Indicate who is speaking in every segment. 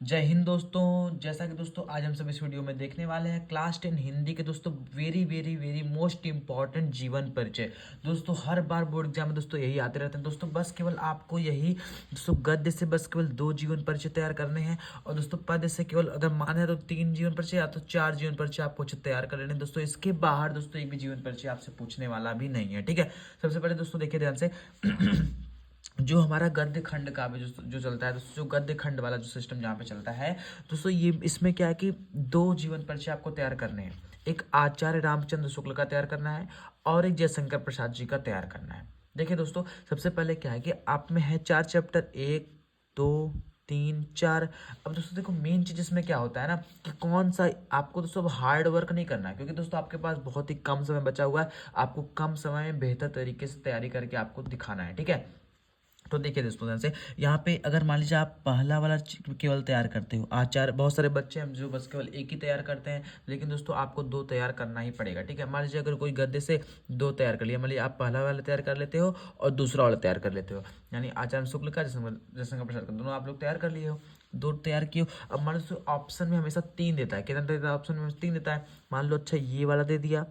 Speaker 1: जय हिंद दोस्तों। जैसा कि दोस्तों आज हम सब इस वीडियो में देखने वाले हैं क्लास 10 हिंदी के दोस्तों very very very most important जीवन परिचय। दोस्तों हर बार बोर्ड एग्जाम में दोस्तों यही आते रहते हैं दोस्तों। बस केवल आपको यही दोस्तों गद्य से बस केवल 2 जीवन परिचय तैयार करने हैं और दोस्तों पद्य से केवल अगर माने तो 3 जीवन परिचय या तो 4 जीवन परिचय आपको तैयार कर लेने हैं दोस्तों। इसके बाहर दोस्तों एक भी जीवन परिचय आपसे पूछने वाला भी नहीं है, ठीक है। सबसे पहले दोस्तों देखिए ध्यान से जो हमारा गद्य खंड का भी जो चलता है दोस्तों, जो गद्य खंड वाला जो सिस्टम जहाँ पे चलता है दोस्तों, ये इसमें क्या है कि 2 जीवन परिचय आपको तैयार करने हैं। एक आचार्य रामचंद्र शुक्ल का तैयार करना है और एक जयशंकर प्रसाद जी का तैयार करना है। देखिए दोस्तों सबसे पहले क्या है कि आप में है 4 चैप्टर, 1 2 3 4। अब दोस्तों देखो मेन चीज इसमें क्या होता है ना कि कौन सा आपको दोस्तों हार्ड वर्क नहीं करना है, क्योंकि दोस्तों आपके पास बहुत ही कम समय बचा हुआ है। आपको कम समय में बेहतर तरीके से तैयारी करके आपको दिखाना है, ठीक है। तो देखिए दोस्तों ध्यान से यहाँ पे अगर मान लीजिए आप पहला वाला केवल तैयार करते हो, आचार बहुत सारे बच्चे हैं जो बस केवल एक ही तैयार करते हैं, लेकिन दोस्तों आपको 2 तैयार करना ही पड़ेगा, ठीक है। मान लीजिए अगर कोई गद्य से 2 तैयार कर लिया, मान लीजिए आप पहला वाला तैयार कर लेते हो और दूसरा वाला तैयार कर लेते हो, यानी आचार्य शुक्ल का जयशंकर प्रसाद का दोनों आप लोग तैयार कर लिए हो, 2 तैयार किए हो। अब मान लो ऑप्शन में हमेशा 3 देता है, कितना देता है ऑप्शन में 3 देता है। मान लो अच्छा ये वाला दे दिया,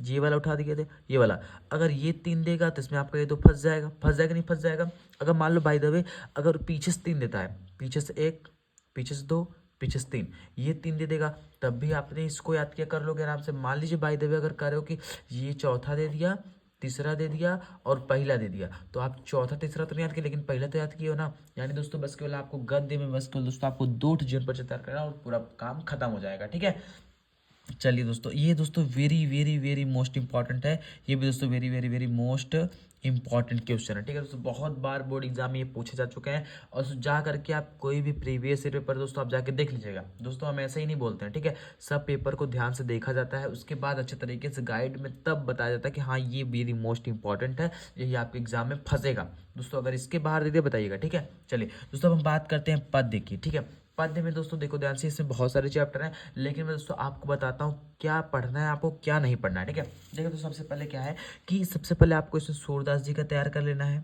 Speaker 1: ये वाला उठा दिए थे, ये वाला अगर ये 3 देगा तो इसमें आपका ये तो फंस जाएगा नहीं फंस जाएगा। अगर मान लो बाय द वे अगर पीछे से 3 देता है, पीछे से 1 पीछे से 2 पीछे से 3, ये 3 दे देगा, तब भी आपने इसको याद किया कर लोगे आराम से। मान लीजिए बाय द वे अगर कर रहे हो कि ये चौथा दे दिया, तीसरा दे दिया और पहला दे दिया, तो आप चौथा तीसरा तो नहीं याद किया लेकिन पहला तो याद किए हो ना। यानी दोस्तों बस केवल आपको गद्य में बस केवल दोस्तों आपको 2 जीवन पर तैयार करना और पूरा काम खत्म हो जाएगा, ठीक है। चलिए दोस्तों ये दोस्तों very very very most important है, ये भी दोस्तों very very very most important question है, ठीक है दोस्तों। बहुत बार बोर्ड एग्जाम में ये पूछे जा चुके हैं और जा करके आप कोई भी प्रीवियस ईयर पेपर दोस्तों आप जाके देख लीजिएगा दोस्तों। हम ऐसे ही नहीं बोलते हैं, ठीक है। सब पेपर को ध्यान से देखा जाता है, उसके बाद अच्छे तरीके से गाइड में तब बताया जाता है कि हाँ ये वेरी मोस्ट इंपॉर्टेंट है, यही आपके एग्जाम में फंसेगा दोस्तों। अगर इसके बाहर दे दिया बताइएगा, ठीक है। चलिए दोस्तों अब हम बात करते हैं पद्य की, ठीक है। पद्य में दोस्तों देखो ध्यान से, इसमें बहुत सारे चैप्टर हैं, लेकिन मैं दोस्तों आपको बताता हूँ क्या पढ़ना है आपको क्या नहीं पढ़ना है, ठीक है। देखो तो सबसे पहले क्या है कि सबसे पहले आपको इसमें सूरदास जी का तैयार कर लेना है,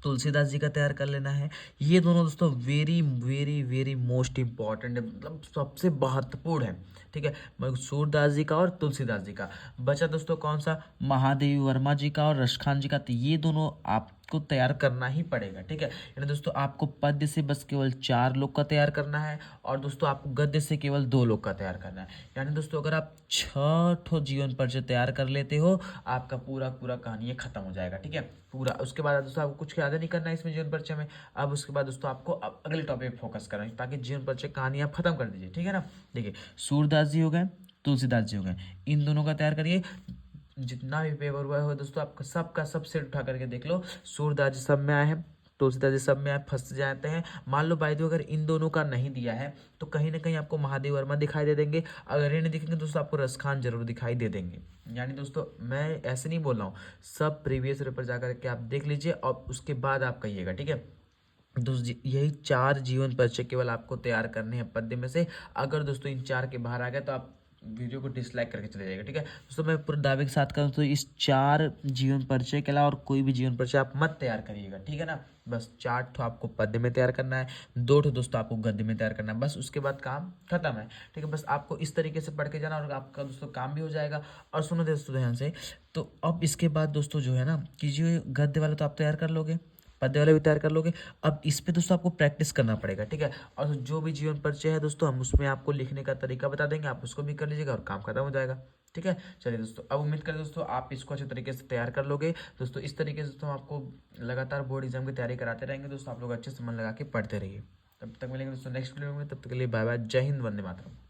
Speaker 1: तुलसीदास जी का तैयार कर लेना है। ये दोनों दोस्तों very very very most important है, मतलब सबसे महत्वपूर्ण है, ठीक है। सूरदास जी का और तुलसीदास जी का। बचा दोस्तों कौन सा, महादेवी वर्मा जी का और रसखान जी का। तो ये दोनों आपको तैयार करना ही पड़ेगा, ठीक है। यानी दोस्तों आपको पद्य से बस केवल 4 लोग का तैयार करना है और दोस्तों आपको गद्य से केवल 2 लोग का तैयार करना है। यानी दोस्तों अगर आप 6 ठो जीवन परिचय तैयार कर लेते हो, आपका पूरा पूरा कहानी खत्म हो जाएगा, ठीक है पूरा। उसके बाद दोस्तों आपको कुछ ज़्यादा नहीं करना है इसमें जीवन परिचय में। अब उसके बाद दोस्तों आपको अब अगले टॉपिक पे फोकस करना है ताकि जीवन परिचय कहानी आप खत्म कर दीजिए, ठीक है ना। देखिए सूरदास जी हो गए, तुलसीदास जी हो गए, इन दोनों का तैयार करिए। जितना भी पेपर हुआ है दोस्तों आपका सबका सब सेट उठा करके देख लो, सूरदास जी सब में आए हैं, तुलसीदास जी सब में आए, फंस जाते हैं। मान लो बाय द वे अगर इन दोनों का नहीं दिया है तो कहीं ना कहीं आपको महादेव वर्मा दिखाई दे देंगे, अगर ये नहीं दिखेंगे दोस्तों आपको रसखान जरूर दिखाई दे देंगे। यानी दोस्तों मैं ऐसे नहीं बोल रहा हूँ, सब प्रीवियस पेपर जा करके आप देख लीजिए और उसके बाद आप कहिएगा, ठीक है। दोस्तों यही 4 जीवन परिचय केवल आपको तैयार करने हैं पद्य में से। अगर दोस्तों इन 4 के बाहर आ गए तो आप वीडियो को डिसलाइक करके चले जाएगा, ठीक है दोस्तों। मैं पूरे दावे के साथ करूँ तो इस 4 जीवन परिचय के अलावा और कोई भी जीवन परिचय आप मत तैयार करिएगा, ठीक है ना। बस 4 ठो आपको पद्य में तैयार करना है, 2 ठो दोस्तों आपको गद्य में तैयार करना है, बस उसके बाद काम खत्म है, ठीक है। बस आपको इस तरीके से पढ़ के जाना और आपका दोस्तों काम भी हो जाएगा। और सुनो दोस्तों ध्यान से, तो अब इसके बाद दोस्तों जो है ना कि जो गद्य वाला तो आप तैयार कर लोगे, पद्य वाले भी तैयार कर लोगे। अब इस पे दोस्तों आपको प्रैक्टिस करना पड़ेगा, ठीक है। और जो भी जीवन परिचय है दोस्तों हम उसमें आपको लिखने का तरीका बता देंगे, आप उसको भी कर लीजिएगा और काम खत्म हो जाएगा, ठीक है। चलिए दोस्तों अब उम्मीद करें दोस्तों आप इसको अच्छे तरीके से तैयार कर लोगे दोस्तों। इस तरीके से दोस्तों हम आपको लगातार बोर्ड एग्जाम की तैयारी कराते रहेंगे दोस्तों। आप लोग अच्छे से मन लगा के पढ़ते रहिए। तब तक मिलेंगे दोस्तों नेक्स्ट वीडियो में, तब तक के लिए बाय बाय, जय हिंद, वंदे मातरम।